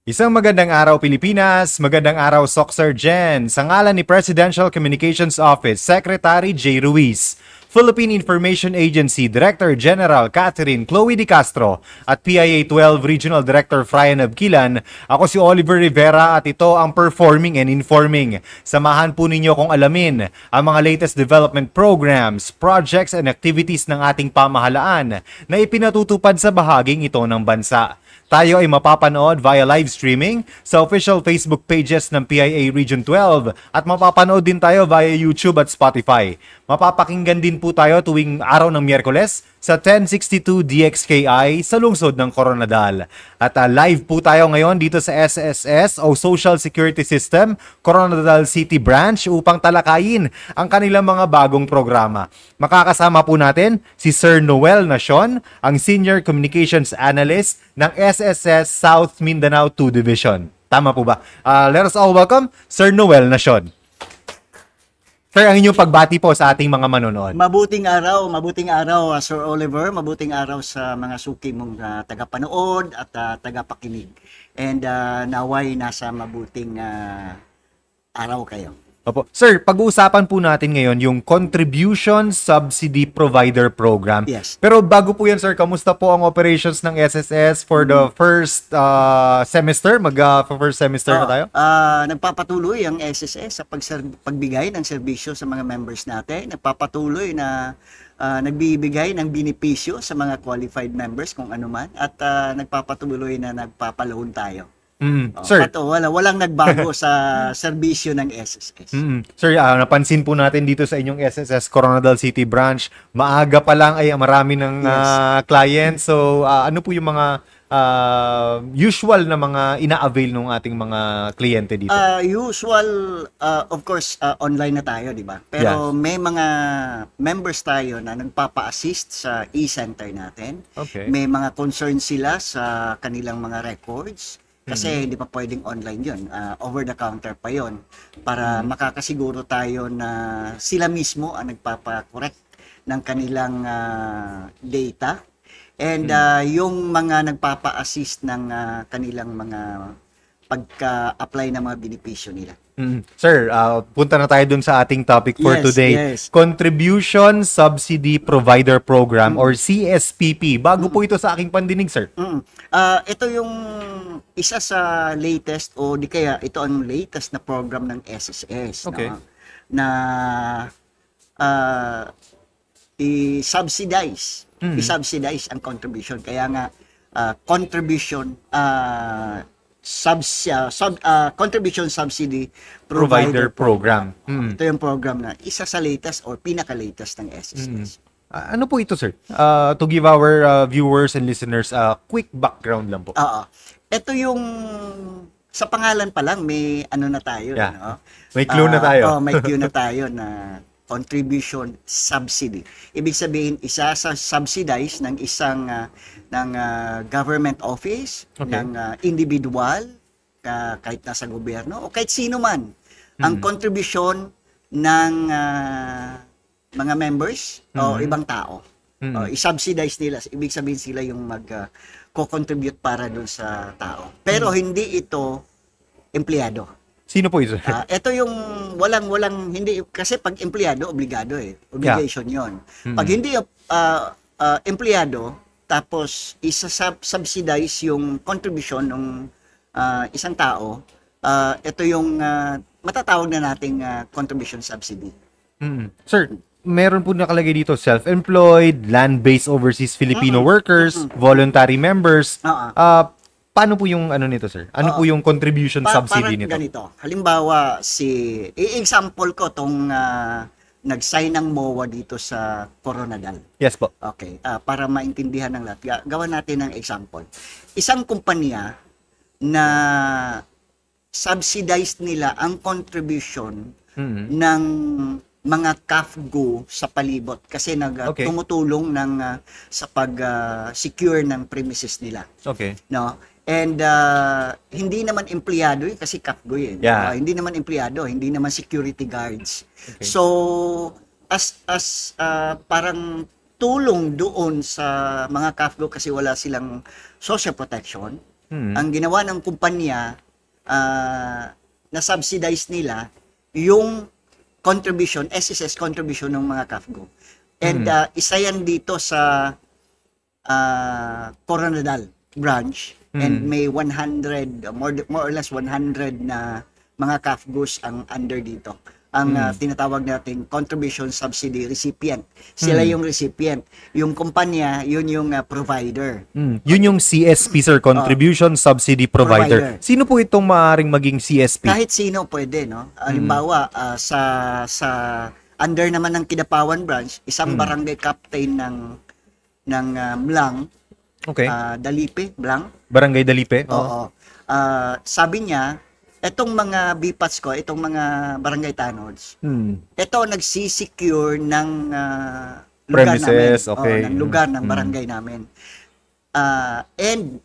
Isang magandang araw Pilipinas, magandang araw Soxergen. Sa ngalan ni Presidential Communications Office Secretary J. Ruiz, Philippine Information Agency Director General Catherine Chloe Di Castro at PIA-12 Regional Director Frian Abquilan, ako si Oliver Rivera at ito ang Performing and Informing. Samahan po ninyo kung alamin ang mga latest development programs, projects and activities ng ating pamahalaan na ipinatutupad sa bahaging ito ng bansa. Tayo ay mapapanood via live streaming sa official Facebook pages ng PIA Region 12 at mapapanood din tayo via YouTube at Spotify. Mapapakinggan din po tayo tuwing araw ng Miyerkules sa 1062 DXKI sa lungsod ng Coronadal. At live po tayo ngayon dito sa SSS o Social Security System, Coronadal City Branch upang talakayin ang kanilang mga bagong programa. Makakasama po natin si Sir Noel Nacion, ang Senior Communications Analyst ng SSS South Mindanao 2 Division. Tama po ba? Let us all welcome Sir Noel Nacion. Sir, ang inyong pagbati po sa ating mga manonood. Mabuting araw Sir Oliver, mabuting araw sa mga suki mong tagapanood at tagapakinig. And naway nasa mabuting araw kayo. Opo. Sir, pag-uusapan po natin ngayon yung Contribution Subsidy Provider Program. Yes. Pero bago po yan, sir, kamusta po ang operations ng SSS for the first semester? First semester na tayo? Nagpapatuloy ang SSS sa pagbigay ng serbisyo sa mga members natin. Nagpapatuloy na nagbibigay ng benepisyo sa mga qualified members kung ano man. At nagpapatuloy na nagpapaloan tayo. Sir, walang nagbago sa serbisyo ng SSS. Sir, napansin po natin dito sa inyong SSS Coronadal City Branch, maaga pa lang ay marami ng clients. So, ano po yung mga usual na mga ina-avail ng ating mga kliyente dito? Of course, online na tayo, di ba? Pero may mga members tayo na nagpapa-assist sa e-center natin. Okay. May mga concerns sila sa kanilang mga records. Kasi hindi pa pwedeng online yun. Over the counter pa yun. Para makakasiguro tayo na sila mismo ang nagpapakorek ng kanilang data. And yung mga nagpapa-assist ng kanilang mga pagka-apply ng mga benepisyo nila. Sir, punta na tayo dun sa ating topic for today. Yes. Contribution Subsidy Provider Program or CSPP. Bago po ito sa aking pandinig, sir. Ito yung isa sa latest o di kaya ito ang latest na program ng SSS. Okay. No? Na i-subsidize ang contribution. Kaya nga contribution Contribution Subsidy Provider Program. Ito yung program na isa sa latest or pinaka-latest ng SSS. Ano po ito, sir? To give our viewers and listeners a quick background lang po. Ito yung sa pangalan pa lang may ano na tayo, no? May clue na tayo. May clue na tayo na contribution subsidy. Ibig sabihin, isa sa subsidize ng isang government office, ng individual, kahit nasa gobyerno, o kahit sino man, ang contribution ng mga members o ibang tao. I-subsidize nila. Ibig sabihin sila yung mag-co-contribute para dun sa tao. Pero hindi ito empleyado. Sino po ito? Ito yung hindi, kasi pag empleyado, obligado obligation yon. Pag hindi empleyado, tapos isa-subsidize yung contribution ng isang tao, ito yung matatawag na nating contribution subsidy. Sir, meron po nakalagay dito self-employed, land-based overseas Filipino workers, voluntary members. Paano po yung ano nito, sir? Ano po yung contribution subsidy nito? Ganito. Halimbawa, i-example ko tong nag-sign ng MOA dito sa Coronadal. Yes po. Okay. Para maintindihan ng lahat. Gawan natin ng example. Isang kumpanya na subsidized nila ang contribution ng mga CAFGO sa palibot kasi tumutulong sa pag-secure ng premises nila. Okay. No? And hindi naman empleyado kasi CAFGO yun. Hindi naman empleyado, hindi naman security guards. Okay. So as parang tulong doon sa mga CAFGO kasi wala silang social protection, Ang ginawa ng kumpanya, na-subsidize nila yung contribution, SSS contribution ng mga CAFGO. And isa yan dito sa Coronadal branch, and may 100, more or less 100 na mga CAFGOs ang under dito. Ang tinatawag natin contribution subsidy recipient. Sila yung recipient. Yung kumpanya, yun yung provider. Yun yung CSP, sir, Contribution Subsidy Provider. Sino po itong maaaring maging CSP? Kahit sino pwede, no? Halimbawa, sa under naman ng Kidapawan branch, isang barangay captain ng Blang, Dalipe, Blang. Barangay Dalipe? Oo. Sabi niya, etong mga BPATs ko, itong mga barangay tanods, ito nagsisecure ng lugar Premises, namin. okay. Ng lugar ng barangay namin. And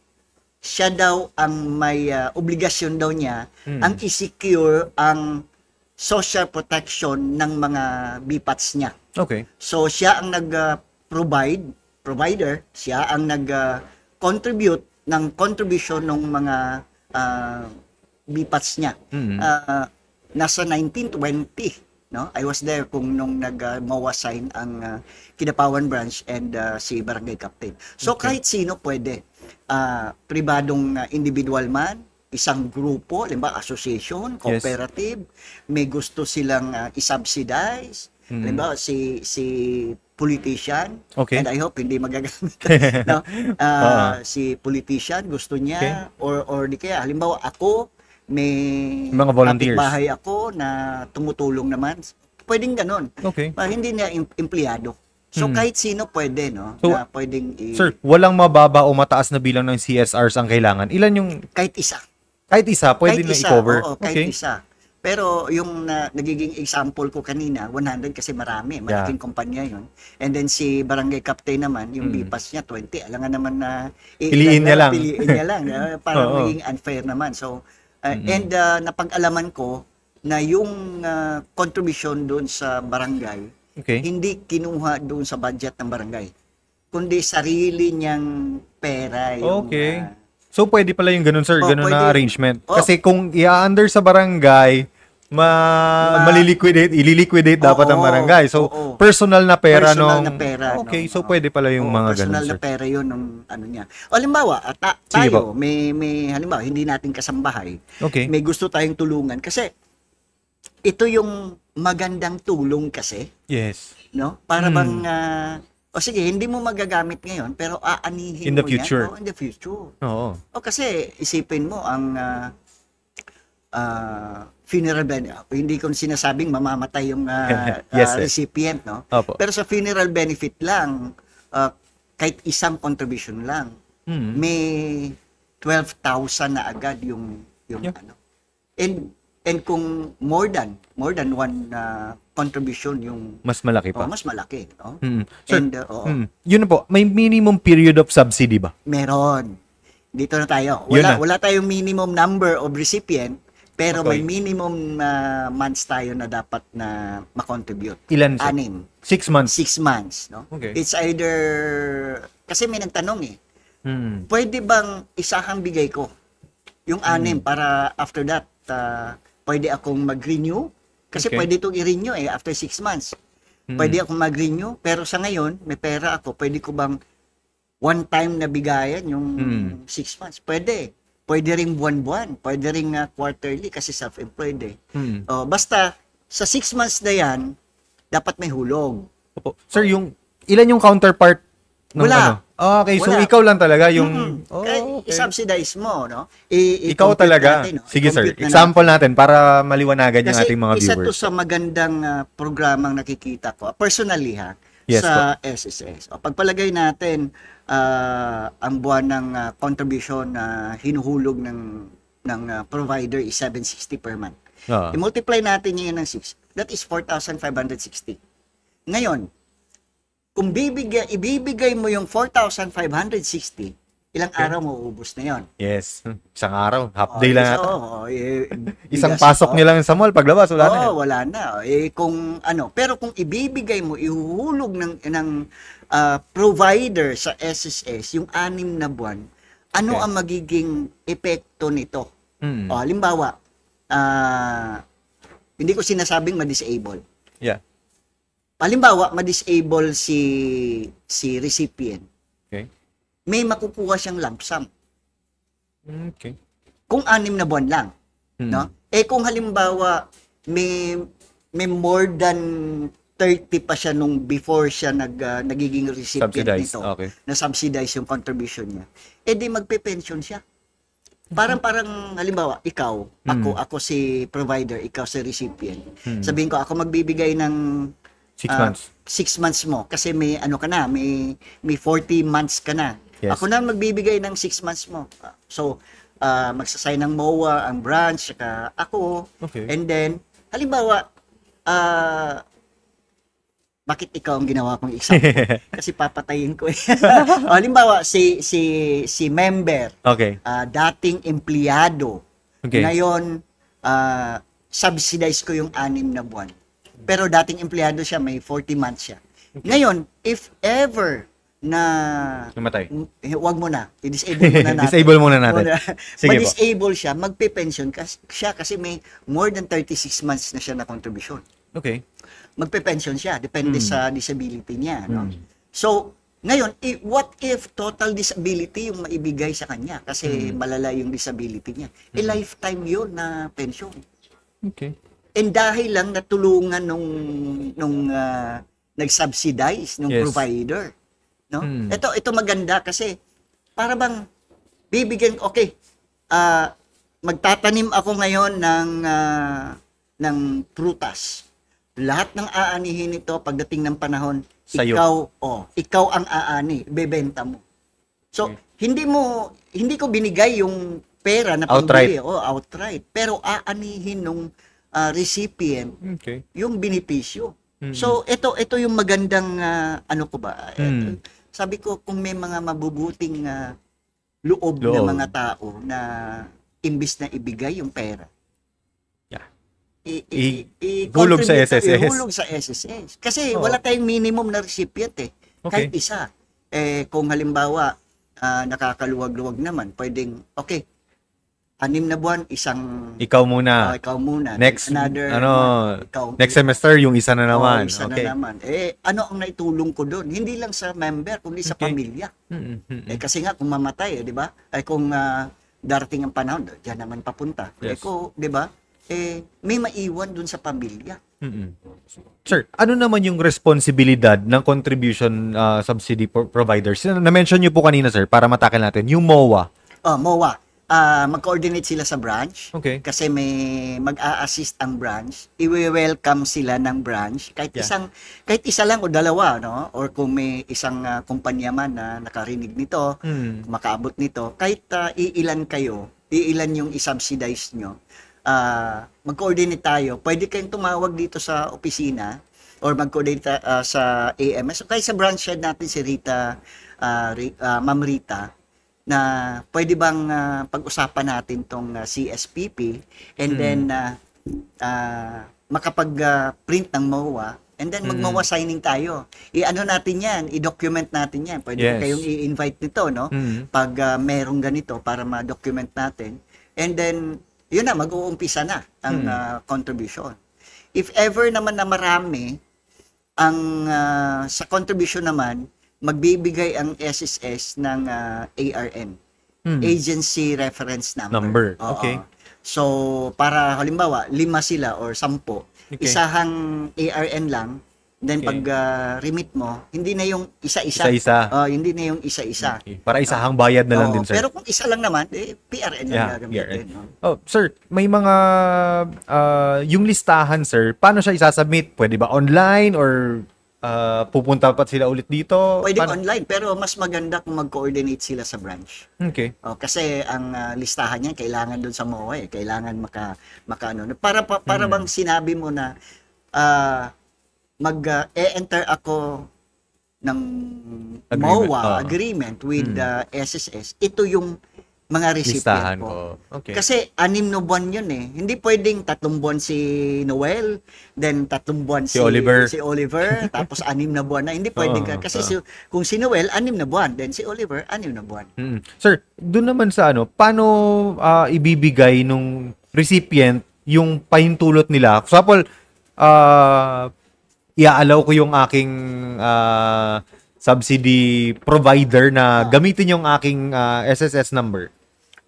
siya daw ang may obligasyon daw niya ang i-secure ang social protection ng mga BPATs niya. Okay. So siya ang provider, siya ang nag-contribute ng contribution ng mga BPATs niya. Nasa 1920, no? I was there kung nung nag-MOA sign ang Kidapawan branch and si barangay captain. So kahit sino pwede. Pribadong individual man, isang grupo, limba association, cooperative, may gusto silang i-subsidize, limba si politician, and I hope hindi magagamit. No? Si politician gusto niya, or di kaya halimbawa ako may mga volunteers, kapitbahay ako na tumutulong naman, pwedeng ganun. Hindi na empleyado. So kahit sino pwede, no? So, na pwedeng sir, walang mababa o mataas na bilang ng CSRs ang kailangan. Ilan yung kahit isa. Kahit isa, pwede na i-cover? Oo, kahit isa. Pero yung nagiging example ko kanina, 100 kasi marami. Malaking kumpanya yun. And then si barangay captain naman, yung BPAS niya, 20. Alangan naman na piliin niya lang. Para maging unfair naman. So, and napag-alaman ko na yung contribution doon sa barangay, hindi kinuha doon sa budget ng barangay. Kundi sarili niyang pera. Yung, so, pwede pala yung ganun, sir, ganun na arrangement. Kasi kung i-under sa barangay, ililiquidate dapat ang barangay. So, personal na pera Okay, so pwede pala yung mga ganun, sir. Personal na pera yun ng ano niya. O, halimbawa, tayo, may halimbawa, hindi natin kasambahay. May gusto tayong tulungan. Kasi, ito yung magandang tulong kasi. Yes. No? Para bang sige, hindi mo magagamit ngayon, pero aanihin in the future. In the future. Oo. Kasi isipin mo ang funeral benefit. Hindi ko sinasabing mamamatay yung recipient, no? Pero sa funeral benefit lang, kahit isang contribution lang, may 12,000 na agad yung ano. And kung more than one contribution yung mas malaki pa. Mas malaki, no? Sir, and yun po, may minimum period of subsidy ba? Meron. Dito na tayo. Wala tayong minimum number of recipient, pero may minimum months tayo na dapat na ma-contribute. Ilan, sir? 6 months. 6 months, no? It's either kasi may nagtanong pwede bang isahang bigay ko yung 6 para after that pwede akong mag-renew? Kasi pwede itong i-renew after 6 months. Pwede akong mag-renew, pero sa ngayon, may pera ako, pwede ko bang one time na bigayan yung 6 months? Pwede. Pwede ring buwan-buwan, pwede ring quarterly kasi self-employed basta sa 6 months na yan, dapat may hulog. Sir, ilan yung counterpart ng wala. Okay, so ikaw lang talaga yung i-subsidize mo, no? Ikaw talaga. Natin, no? Sige, sir. Example natin para maliwanagan yung ating mga viewers. Kasi isa to sa magandang programang nakikita ko, personally sa SSS. Pagpalagay natin ang buwan ng contribution na hinuhulog ng provider is 760 per month. I-multiply natin yun ng 6. That is 4,560. Ngayon, kung ibibigay mo yung 4,560, ilang araw mo uubos na yon? Yes. Isang araw. Half day lang ata. Isang bigas, pasok nila sa mall, paglabas, wala na. Wala na. Pero kung ibibigay mo, ihuhulog ng provider sa SSS, yung 6 na buwan, Ano Okay. ang magiging epekto nito? Mm. O, halimbawa, hindi ko sinasabing ma-disable. Yeah. Halimbawa, ma-disable si recipient. Okay. May makukuha siyang lump sum. Okay. Kung 6 na buwan lang. No? Kung halimbawa, may more than 30 pa siya nung before siya nagiging recipient Subsidized. nito, Okay. na subsidize yung contribution niya, di magpe-pension siya. Parang halimbawa, ikaw, ako si provider, ikaw si recipient. Sabihin ko, ako magbibigay ng 6 months. 6 months mo kasi may ano ka na, may 40 months ka na. Yes. Ako na magbibigay ng 6 months mo. So, magsasign ng MOA, ang branch, saka ako. Okay. And then, halimbawa, bakit ikaw ang ginawa kong example? Kasi papatayin ko eh. Halimbawa, si member, Okay. dating empleyado, Okay. ngayon, subsidize ko yung 6 na buwan. Pero dating empleyado siya, may 40 months siya. Ngayon, if ever na Namatay. wag mo na, i-disable muna natin. Disable muna natin. Sige po. Ma-disable siya, magpe-pension siya kasi may more than 36 months na siya na contribution. Okay. Magpe-pension siya, depende sa disability niya. No? So, ngayon, what if total disability yung maibigay sa kanya kasi malala yung disability niya? Lifetime yun na pension. Okay. And dahil lang natulungan nung nag-subsidize nung Yes. provider, no? Ito maganda kasi para bang bibigyan, okay, magtatanim ako ngayon ng prutas. Lahat ng aanihin nito pagdating ng panahon, Sa'yo. ikaw ang aani, bebenta mo. So, hindi ko binigay yung pera na pambili, outright, pero aanihin nung recipient Okay. yung benepisyo. So, ito yung magandang, ano ko ba, sabi ko, kung may mga mabubuting loob ng mga tao na imbis na ibigay yung pera, Hulog sa contribute, SSS. ihulog sa SSS. Kasi wala tayong minimum na recipient eh. Kahit isa. Kung halimbawa, nakakaluwag-luwag naman, pwedeng, okay, 6 na buwan, Ikaw muna. ikaw muna. Next, Another ikaw, next semester, yung isa na naman. isa Okay. na naman. Ano ang naitulong ko doon? Hindi lang sa member, kundi sa pamilya. Kasi nga, kung mamatay, di ba? Kung darating ang panahon, diyan naman papunta. Yes. Di ba? May maiwan doon sa pamilya. Sir, ano naman yung responsibilidad ng contribution subsidy providers? Na-mention niyo po kanina, sir, para matakil natin, yung MOA. MOA. Mag-coordinate sila sa branch. Okay. Kasi may mag-a-assist ang branch. I-welcome sila ng branch. Kahit isa lang o dalawa, no? Or kung may isang kumpanya man na nakarinig nito, makaabot nito, kahit iilan yung i-subsidize nyo, mag-coordinate tayo. Pwede kayong tumawag dito sa opisina or mag-coordinate sa AMS. So, kahit sa branch head natin si Ma'am Rita, na pwede bang pag-usapan natin tong CSPP and then makapag-print ng MOA and then mag-MOA signing tayo. I-ano natin yan, i-document natin yan. Pwede kayong i-invite nito, no? Pag merong ganito para ma-document natin. And then, yun na, mag-uumpisa na ang contribution. If ever naman na marami, sa contribution naman, magbibigay ang SSS ng ARN, Agency Reference Number. Okay. So, para halimbawa, 5 sila or 10, isahang ARN lang, then pag remit mo, hindi na yung isa-isa. Hindi na yung isa-isa. Okay. Para isahang bayad na lang din, sir. Pero kung isa lang naman, PRN lang gagamitin. Sir, may mga, yung listahan, sir, paano siya isasubmit? Pwede ba online or pupunta pa sila ulit dito? Pwede online, pero mas maganda kung mag-coordinate sila sa branch. Okay. Kasi ang listahan niyan kailangan doon sa MOA, kailangan makaano. Para bang sinabi mo na mag-enter ako ng MOA agreement with SSS. Ito yung mga recipient Listahan po. ko. Okay. Kasi 6 na buwan yun eh. Hindi pwedeng 3 buwan si Noel, then 3 buwan Si Oliver. si Oliver, tapos 6 na buwan na. Hindi pwedeng Oo, kasi oo. kung si Noel, 6 na buwan, then si Oliver, 6 na buwan. Sir, doon naman sa paano ibibigay nung recipient yung pahintulot nila? For example, iaalaw ko yung aking subsidy provider na gamitin yung aking SSS number.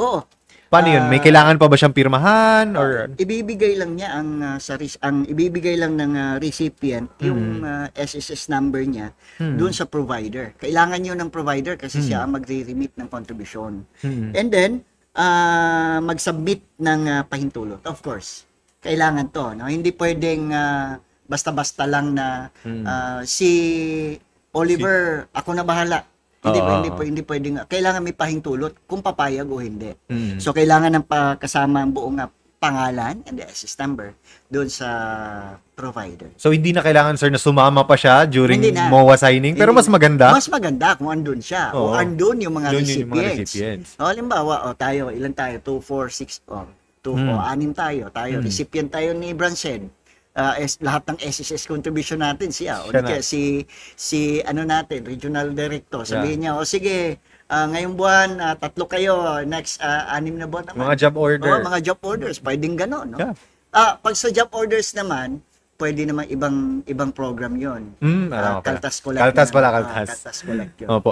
Oo. Paano yun? May kailangan pa ba siyang pirmahan or Ibibigay lang niya ang ibibigay lang ng recipient yung SSS number niya doon sa provider. Kailangan niyo ng provider kasi siya ang magre-remit ng kontribusyon. And then mag-submit ng pahintulot. Of course. Kailangan 'to, no? Hindi pwedeng basta-basta lang na si Oliver, ako na bahala. Hindi pwedeng, kailangan may pahintulot kung papayag o hindi. So, kailangan ng kasama ang buong pangalan and the SS number doon sa provider. so hindi na kailangan sir na sumama pa siya during Hindi na. MOA signing pero mas maganda? Mas maganda kung andun siya o Oo. andun yung mga Doon recipients. yung mga recipients. O, halimbawa, ilan tayo? 2, 4, 6, 6 tayo. Recipient tayo ni Branson. Lahat ng SSS contribution natin siya. O Siya di kaya na. si ano natin, regional director, sabihin niya, sige, ngayong buwan, 3 kayo, next 6 na buwan naman. Mga job order. Oo, mga job orders, pwedeng gano'n, no? Yeah. Pag sa job orders naman, pwede naman ibang program 'yon. Alam ko pala. Kaltas Collect. Kaltas yan. pala, Kaltas. Kaltas Collect 'yun. Opo.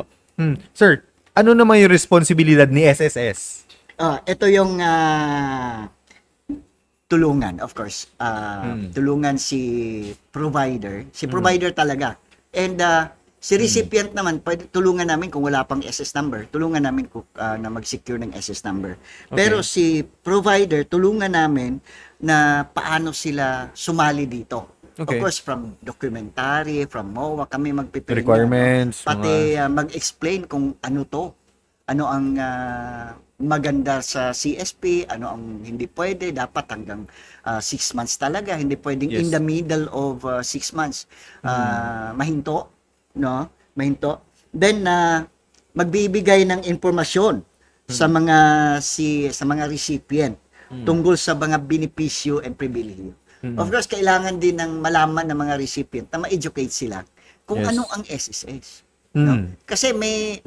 Sir, ano naman yung responsibilidad ni SSS? Ito yung tulungan, of course. Tulungan si provider. Si provider talaga. And si recipient naman, pwede tulungan namin kung wala pang SS number. Tulungan namin na mag-secure ng SS number. Pero si provider, tulungan namin na paano sila sumali dito. Okay. Of course, from documentary, from MOA, kami magpipili Requirements, pati mag-explain kung ano to. Ano ang maganda sa CSP, ano ang hindi pwede, dapat hanggang 6 months talaga, hindi pwedeng Yes. in the middle of 6 months. Mahinto, no? Mahinto. Then magbibigay ng impormasyon sa mga recipient tungkol sa mga benepisyo and pribilehyo. Of course, kailangan din ng malaman ng mga recipient na ma-educate sila kung Yes. ano ang SSS. No? Kasi may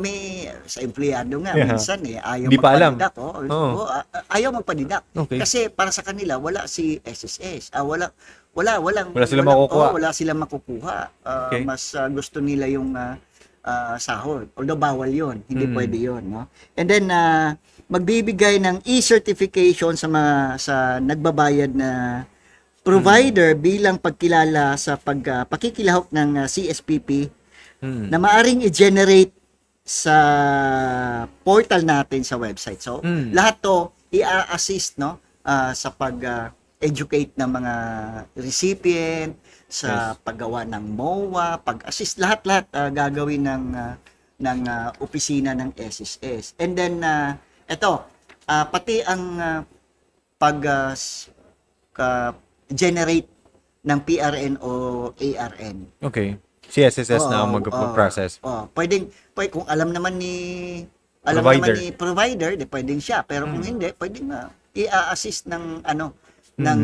sa empleyado nga minsan ayaw Di pa alam. magpa-deduct. Oo. Ayaw magpa-deduct. Okay. Kasi para sa kanila wala si SSS. Wala silang makukuha. wala silang makukuha. Okay. Mas gusto nila yung sahod. Although bawal 'yon, hindi pwede 'yon, no? And then magbibigay ng e-certification sa nagbabayad na provider bilang pagkilala sa pakikilahok ng CSPP na maaring i-generate sa portal natin sa website. So, lahat to i-assist no sa pag-educate ng mga recipient, sa paggawa ng MOA, pag-assist lahat gagawin ng opisina ng SSS. And then pati ang generate ng PRN o ARN. Okay. Si SSS na ang mag-process. Pwedeng kung alam naman ni provider, di pwedeng siya, pero kung hindi, pwedeng i-assist ng ng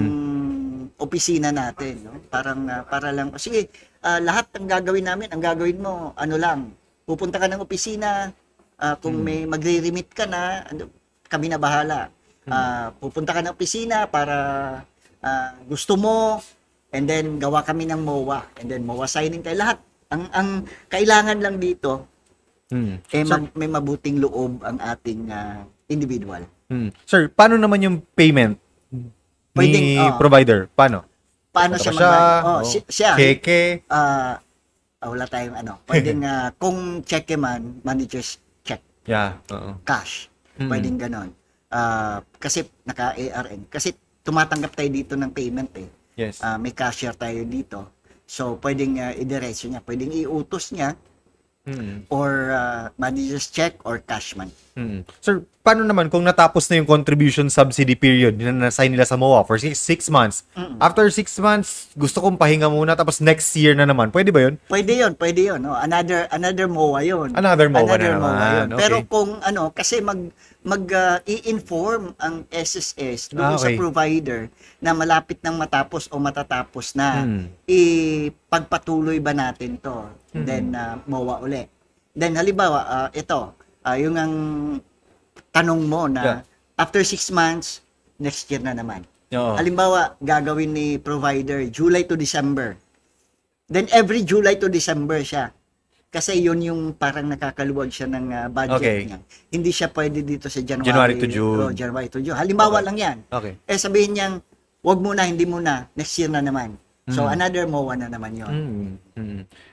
opisina natin, no? Para lang sige, lahat ng gagawin namin, ang gagawin mo pupunta ka ng opisina, kung may magre-remit ka na, kami na bahala. Pupunta ka ng opisina para gusto mo, and then gawa kami ng MOA, and then MOA signing tayo. Lahat ang kailangan lang dito may mabuting loob ang ating individual. Sir, paano naman yung payment ni provider? Paano siya magbayad? siya Cheque? wala tayong pwedeng kung cheque man, manager's check, Yeah. Oo. cash, pwedeng ganon. Kasi naka-ARN, kasi tumatanggap tayo dito ng payment Yes. may cashier tayo dito. So, pwedeng idiretso niya. Pwedeng iutos niya or manager's check or cash man. Sir, paano naman kung natapos na yung contribution subsidy period na na-sign nila sa MOA for 6 months? After 6 months, gusto kong pahinga muna tapos next year na naman. Pwede ba yun? Pwede yun. No? Another MOA yun. Another MOA na naman. yun. Okay. Pero kung kasi i-inform ang SSS doon sa Okay. provider na malapit nang matapos o matatapos na, ipagpatuloy ba natin to, then MOA uli. Then halimbawa, yung ang tanong mo na after 6 months, next year na naman. Oo. Halimbawa, gagawin ni provider July to December. Then every July to December siya. Kasi yun yung parang nakakaluwag siya ng budget Okay. niya. Hindi siya pwede dito sa January to June. January to June. Halimbawa Okay. lang yan. Okay. Sabihin niyang, wag muna, hindi muna, next year na naman. So another MOA na naman yun.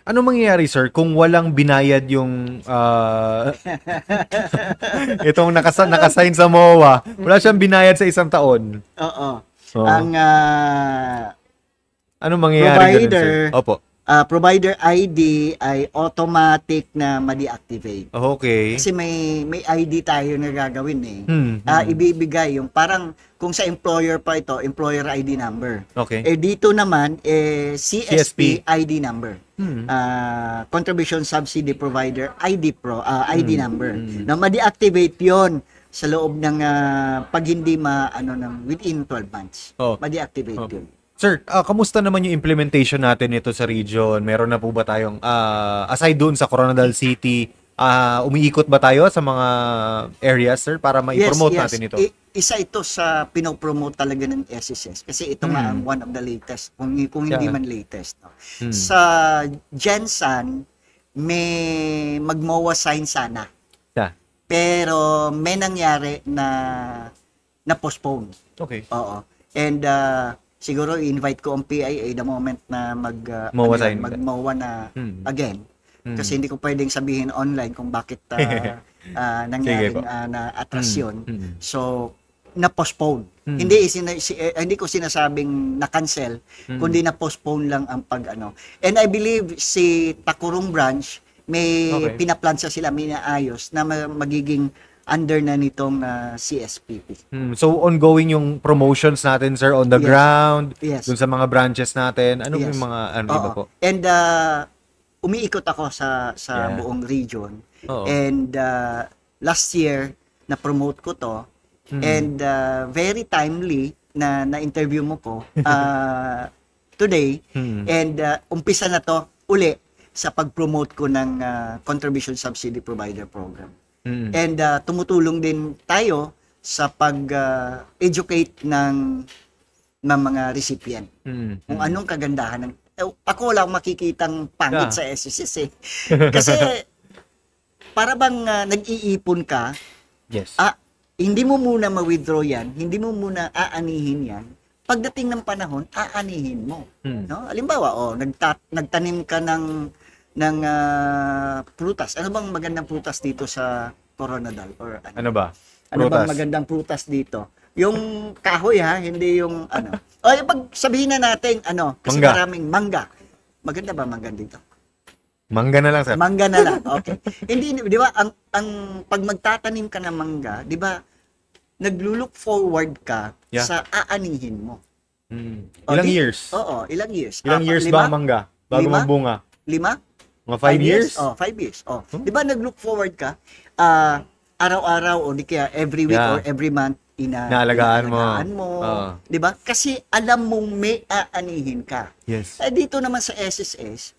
Ano mangyayari, sir, kung walang binayad yung itong nakasign sa MOA, wala siyang binayad sa isang taon? Oo. Oo. Ang Ano mangyayari ganun, provider, sir? Opo. provider ID ay automatic na ma-deactivate. Okay. Kasi may ID tayo na gagawin eh. Hmm. Ibibigay yung parang kung sa employer pa ito, employer ID number. Okay. Dito naman CSP CSP. ID number. Contribution Subsidy Provider ID number. Na ma-deactivate 'yon sa loob ng pag hindi within 12 months. Oh. Ma-deactivate 'yun. Sir, kamusta naman yung implementation natin ito sa region? Meron na po ba tayong, aside doon sa Coronadal City, umiikot ba tayo sa mga areas, sir, para ma-promote natin ito? Isa ito sa pinopromote talaga ng SSS kasi ito nga ang one of the latest, kung hindi man latest. No? Sa Gensan, may mag-MOA sign sana. Yeah. Pero may nangyari na postpone. Okay. Oo. And siguro i-invite ko ang PIA the moment na MOA sign. mag-MOA na again. Kasi hindi ko pwedeng sabihin online kung bakit nangyaring na atrasyon. So na-postpone. Hindi ko sinasabing na-cancel, kundi na-postpone lang ang And I believe si Takurong branch may pinaplan sila, may naayos na magiging under na nitong CSPP. So, ongoing yung promotions natin, sir, on the ground, Yes. dun sa mga branches natin. Ano yung mga, iba po? And umiikot ako sa buong region. Oo. And last year, na-promote ko to. And very timely na-interview mo ko today. And umpisa na to uli sa pag-promote ko ng Contribution Subsidy Provider Program. And tumutulong din tayo sa pag-educate ng mga recipient. Kung anong kagandahan ng ako wala akong makikitang pangit sa SSS eh. Kasi para bang nag-iipon ka, Yes. hindi mo muna ma-withdraw yan, hindi mo muna aanihin yan. Pagdating ng panahon, aanihin mo. No? Halimbawa, nagtanim ka ng prutas. Ano bang magandang prutas dito sa Coronadal? Or Ano ba? Ano bang Prutas. magandang prutas dito? Yung kahoy hindi yung O pag sabihin na natin kasi Mangga. maraming mangga. Maganda ba mangga dito? Mangga na lang, sir. Mangga na lang. Okay. Hindi, di ba, ang pag magtatanim ka ng mangga, di ba, naglo-look forward ka sa aanihin mo. Ilang years? Oo, ilang years. Ilang years ba ang mangga bago Lima? mabunga? 5? Mga 5 years? 5 years. Di ba nag-look forward ka, araw-araw o di kaya every week or every month, Inaalagaan mo. Oo. Di ba? Kasi alam mong may aanihin ka. Yes. Dito naman sa SSS,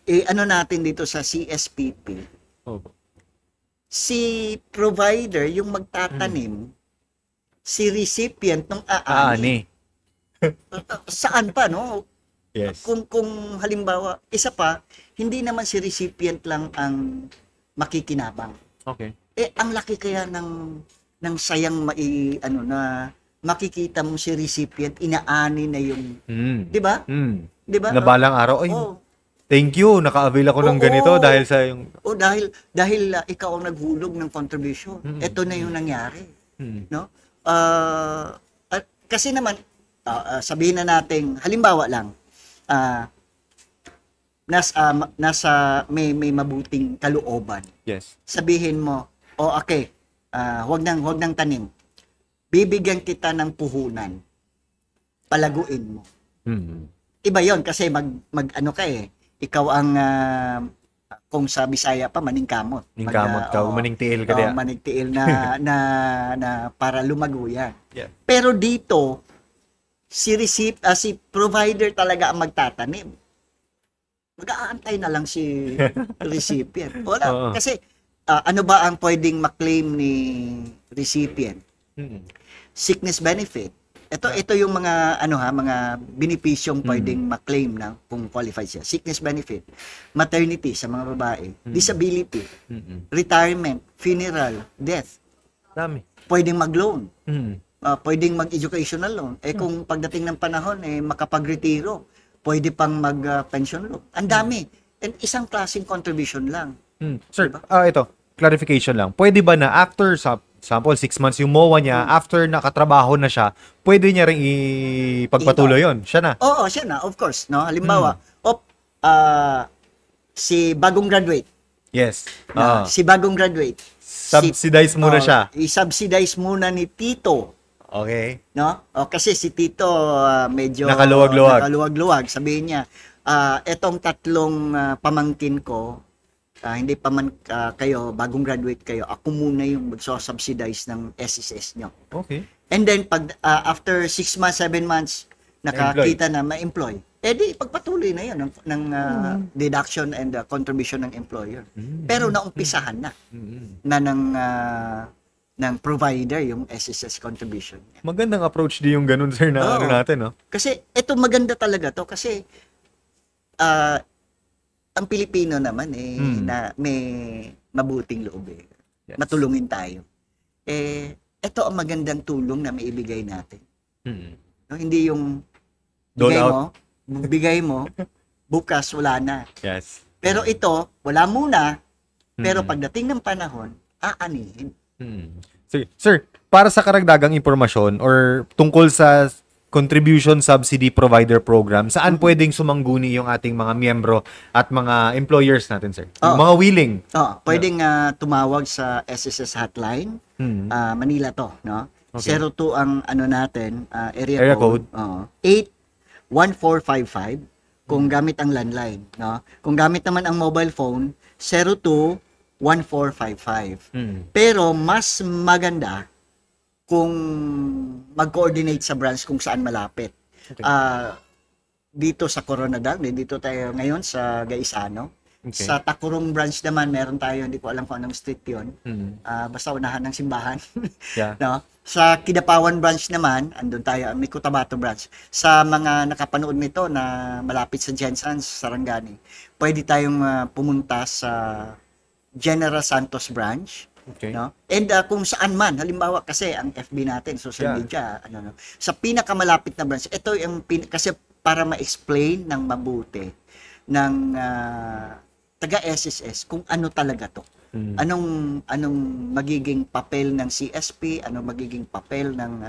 natin dito sa CSPP, si provider yung magtatanim, si recipient ng aani. Saan pa, no? Yes. Kung halimbawa, isa pa, hindi naman si recipient lang ang makikinabang. Okay. Ang laki kaya ng sayang na makikita mo si recipient, inaani na yung, di ba? Di ba? Na balang araw, ay, thank you, naka-avail ako ng ganito dahil sa yung... Dahil ikaw ang naghulog ng contribution. Ito na yung nangyari. No? Kasi naman, sabihin na natin, halimbawa lang, may mabuting kalooban. Yes. Sabihin mo, okay, wag nang tanim. Bibigyan kita ng puhunan. Palaguin mo. Iba 'yon kasi mag ka ikaw ang kung sa Bisaya pa maningkamot. Ningkamot ka, maningtiil ka diya. Maningtiil na para lumago yan. Yeah. Pero dito, si provider talaga ang magtatanim. Mag-aantay na lang si recipient. Wala. Kasi, ano ba ang pwedeng maklaim ni recipient? Sickness benefit. Ito yung mga mga benepisyong pwedeng maklaim na kung qualified siya. Sickness benefit, maternity sa mga babae, disability, retirement, funeral, death. Dami. Pwedeng mag-loan. Pwedeng mag-educational loan. Kung pagdating ng panahon makapag-retiro, pwede pang mag-pension loan. Ang dami. And isang klaseng contribution lang. Sir, diba? Ito, clarification lang. Pwede ba na after sample 6 months yung MOA niya, after nakatrabaho na siya, pwede niya ring ipagpatuloy yon? Siya na. Oo, siya na, of course, no. Halimbawa, si bagong graduate. Yes. Si bagong graduate. Subsidize muna siya. I-subsidize muna ni Tito. Okay. No? Kasi si Tito medyo nakaluwag-luwag. Sabihin niya, etong tatlong pamangkin ko, hindi pa man kayo, bagong graduate kayo, ako muna yung magso-subsidize ng SSS nyo. Okay. And then, pag after 6 months, 7 months, nakakita na ma-employ, di pagpatuloy na yun ng deduction and contribution ng employer. Pero naumpisahan na ng provider yung SSS contribution. Magandang approach din yung ganun, sir, na natin, no? Kasi, ito maganda talaga to kasi ang Pilipino naman na may mabuting loob Yes. Matulungin tayo. Ito ang magandang tulong na maibigay natin. No, hindi yung bigay mo, bukas wala na. Yes. Pero ito, wala muna, pero pagdating ng panahon, aanihin. Sige. Sir, para sa karagdagang impormasyon or tungkol sa Contribution Subsidy Provider Program, saan pwedeng sumangguni yung ating mga miyembro at mga employers natin, sir? Yung mga willing. Pwedeng tumawag sa SSS hotline. Manila to, no? Okay. 02 ang natin, area code. 81455 kung gamit ang landline, no? Kung gamit naman ang mobile phone, 021455. Pero mas maganda kung mag-coordinate sa branch kung saan malapit. Okay. Dito sa Coronadal, dito tayo ngayon sa Gaisano. Okay. Sa Takurong branch naman, meron tayo, hindi ko alam kung anong street yun. Basta unahan ng simbahan. Yeah. No? Sa Kidapawan branch naman, andun tayo, may Cotabato branch. Sa mga nakapanood nito na malapit sa Jensen's, Sarangani, pwede tayong pumunta sa General Santos branch. Okay. No? And kung saan man, halimbawa kasi ang FB natin, social media, sa pinakamalapit na branch, ito yung kasi para ma-explain ng mabuti ng taga-SSS kung ano talaga to. Anong magiging papel ng CSP, anong magiging papel ng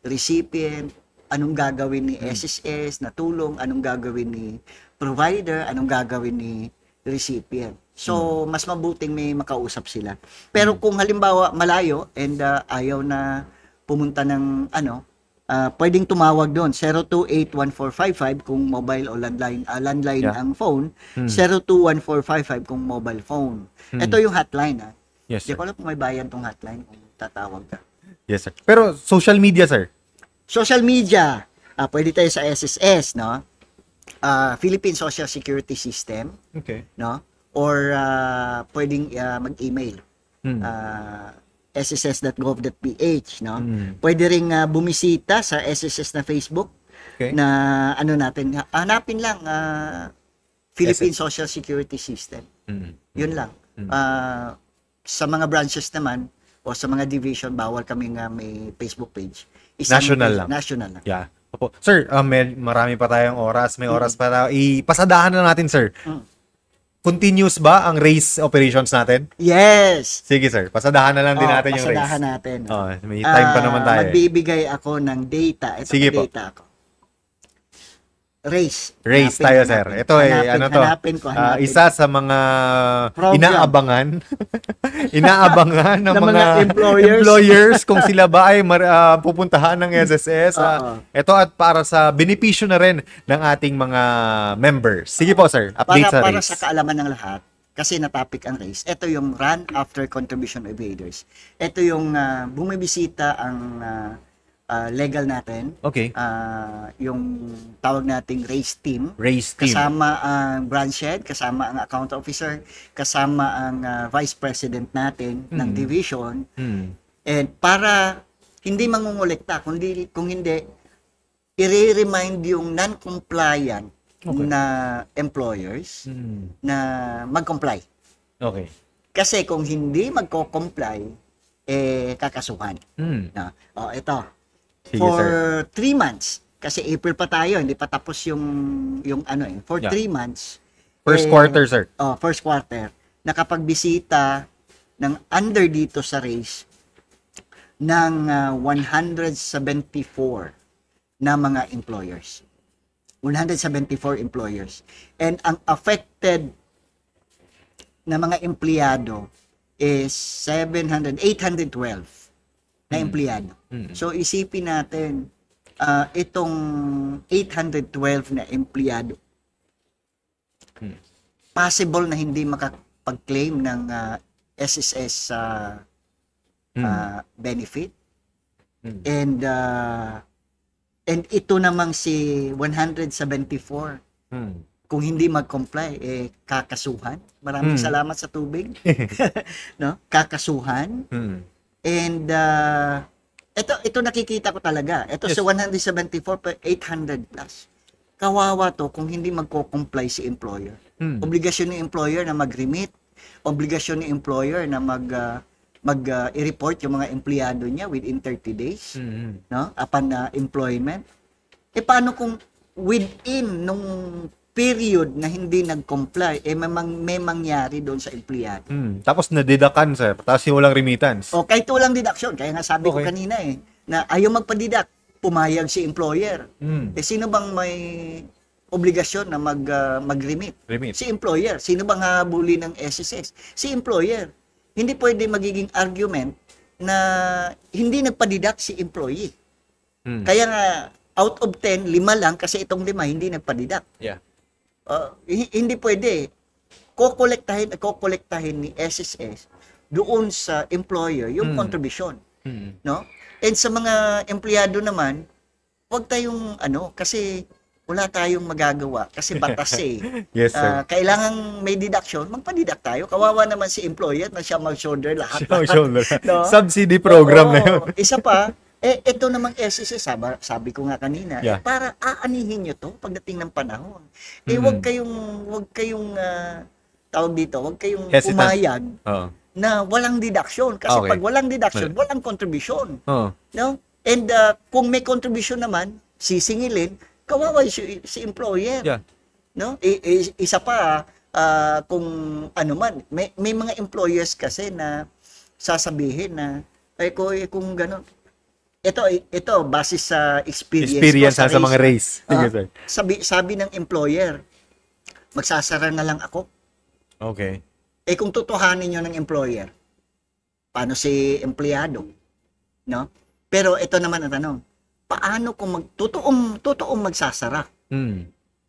recipient, anong gagawin ni SSS na tulong, anong gagawin ni provider, anong gagawin ni recipient. So, mas mabuting may makausap sila. Pero kung halimbawa malayo and ayaw na pumunta ng pwedeng tumawag doon 02814555 kung mobile o landline ang phone, 021455 kung mobile phone. Ito yung hotline Yes, sir. Di ko alam kung may bayan tong hotline kung tatawag ka. Yes, sir. Pero social media, sir? Social media, pwede tayo sa SSS, no? Philippine Social Security System. Okay. No? Or pwedeng mag-email. sss.gov.ph, no? Pwede ring bumisita sa SSS na Facebook. Okay. Na natin, hanapin lang Philippine Social Security System. Yun lang. Sa mga branches naman o sa mga division, bawal kaming may Facebook page. National lang. National lang. Yeah. Opo. Sir, marami pa tayong oras. May oras pa tayo. Ipasadahan na natin, sir. Continuous ba ang race operations natin? Yes. Sige, sir. Pasadahan na lang din natin yung race. Pasadahan natin. May time pa naman tayo. Magbibigay ako ng data. Ito sige po. Data ako. Race. Race tayo, sir. Ito hanapin ko. Isa sa mga inaabangan ng mga employers kung sila ba ay pupuntahan ng SSS. Ito at para sa benepisyo na rin ng ating mga members. Sige po, sir. Update sa race. Para sa kaalaman ng lahat, kasi na-topic ang race. Ito yung run after contribution evaders. Ito yung bumibisita ang legal natin. Okay. Yung tawag nating race team. Race team. Kasama ang branch head, kasama ang account officer, kasama ang vice president natin ng division. And para hindi mangungulekta, kung hindi, i-remind yung non-compliant na employers na mag-comply. Okay. Kasi kung hindi magko-comply, kakasuhan. No? Ito. Sige, For sir. 3 months, kasi April pa tayo, hindi pa tapos yung For 3 months. First quarter, sir. First quarter. Nakapagbisita ng under dito sa race ng 174 na mga employers. 174 employers. And ang affected na mga empleyado is 812 na empleyado. So isipin natin, itong 812 na empleyado, possible na hindi makapag-claim ng SSS benefit. And ito namang si 174, kung hindi mag-comply, kakasuhan. Maraming salamat sa tubig. No? Kakasuhan. And ito nakikita ko talaga. Ito sa 174, 800 plus. Kawawa to kung hindi magko-comply si employer. Obligasyon ng employer na mag-remit. Obligasyon ng employer na i-report yung mga empleyado niya within 30 days, no? Upon employment. Paano kung within nung period na hindi nag-comply, may mangyari doon sa empleyado? Tapos nadidakan, sir. Tapos yung walang remittance. Kahit walang deduction. Kaya nga sabi ko kanina na ayaw magpa-deduct, pumayag si employer. Sino bang may obligasyon na mag-remit? Si employer. Sino bang habulin ng SSS? Si employer. Hindi pwede magiging argument na hindi nagpa-deduct si employee. Kaya nga, out of 10, 5 lang kasi itong 5 hindi nagpa-deduct. Yeah. Hindi pwede. Kokolektahin ni SSS doon sa employer yung contribution. No? And sa mga empleyado naman, huwag tayong kasi wala tayong magagawa kasi batas Yes, sir. Kailangan may deduction, magpa-deduct tayo. Kawawa naman si employer na siya mag-shoulder lahat. No? Subsidy program na yun. Isa pa, ito namang SSS, sabi ko nga kanina, para aanihin nyo to pagdating ng panahon. Huwag kayong tawag dito, huwag kayong pumayag na walang deduction. Kasi pag walang deduction, walang contribution. No? And kung may contribution naman, sisingilin, kawawa si employer. No? Isa pa, kung ano man, may mga employers kasi na sasabihin na, kung gano'n, ito base sa experience sa mga race. Sabi ng employer, magsasara na lang ako. Okay. Kung tutuhanin nyo ng employer, paano si empleyado? No? Pero ito naman ang tanong, paano kung totoong magsasara?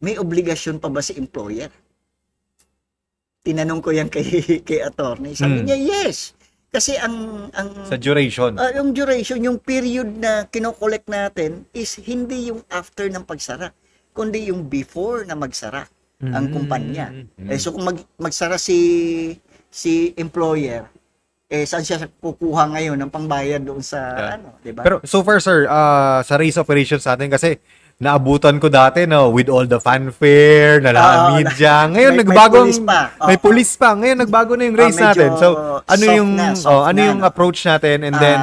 May obligasyon pa ba si employer? Tinanong ko yan kay attorney. Sabi niya, yes. Kasi ang sa duration. Yung duration, yung period na kinokollect natin is hindi yung after ng pagsara, kundi yung before na magsara ang kumpanya. So kung magsara si employer, saan siya kukuha ngayon ng pangbayad doon sa di ba? Pero so far, sir, sa race operations natin kasi naabutan ko dati with all the fanfare, media. Ngayon may police pa. Ngayon nagbago na yung race natin. So ano yung approach natin, and then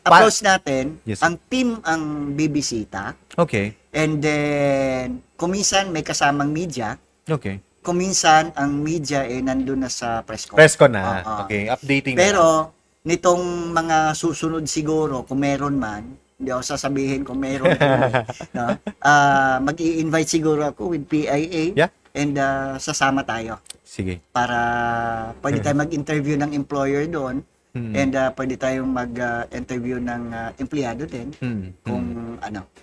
approach natin, ang team ang bibisita. Okay. And then kuminsan may kasamang media. Okay. Kuminsan ang media nandun na sa press con. Press con na. Okay, updating. Pero nitong mga susunod siguro, kung meron man, hindi ako sasabihin kung meron. No? Mag-i-invite siguro ako with PIA and sasama tayo. Sige. Para pwede tayo mag-interview ng employer doon and pwede tayong mag-interview ng empleyado din kung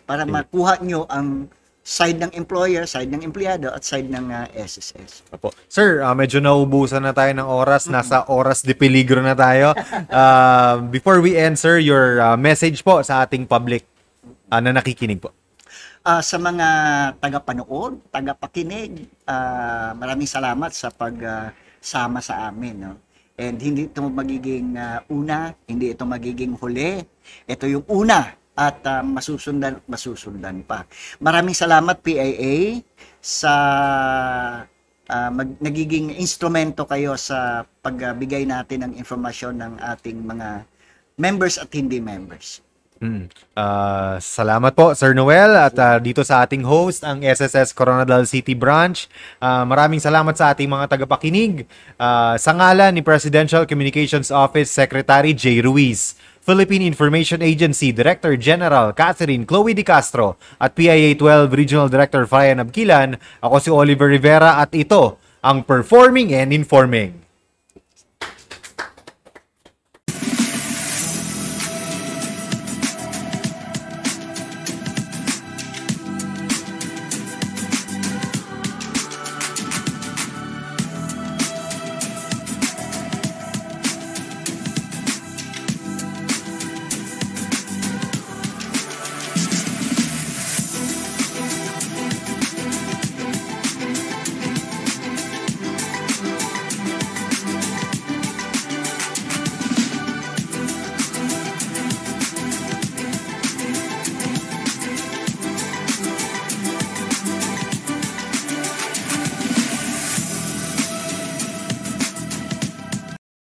para makuha nyo ang side ng employer, side ng empleyado, at side ng SSS. Opo. Sir, medyo naubusan na tayo ng oras. Nasa oras de peligro na tayo. Before we answer your message po sa ating public na nakikinig po. Sa mga tagapanood, tagapakinig, maraming salamat sa pagsama sa amin. No? And hindi ito magiging una, hindi ito magiging huli. Ito yung una at masusundan pa. Maraming salamat PIA sa nagiging instrumento kayo sa pagbigay natin ng informasyon ng ating mga members at hindi members. Salamat po Sir Noel at dito sa ating host ang SSS Coronadal City Branch. Maraming salamat sa ating mga tagapakinig. Sa ngalan ni Presidential Communications Office Secretary J. Ruiz, Philippine Information Agency Director General Catherine Chloe De Castro at PIA 12 Regional Director Fayan Abquilan, ako si Oliver Rivera at ito ang Performing and Informing.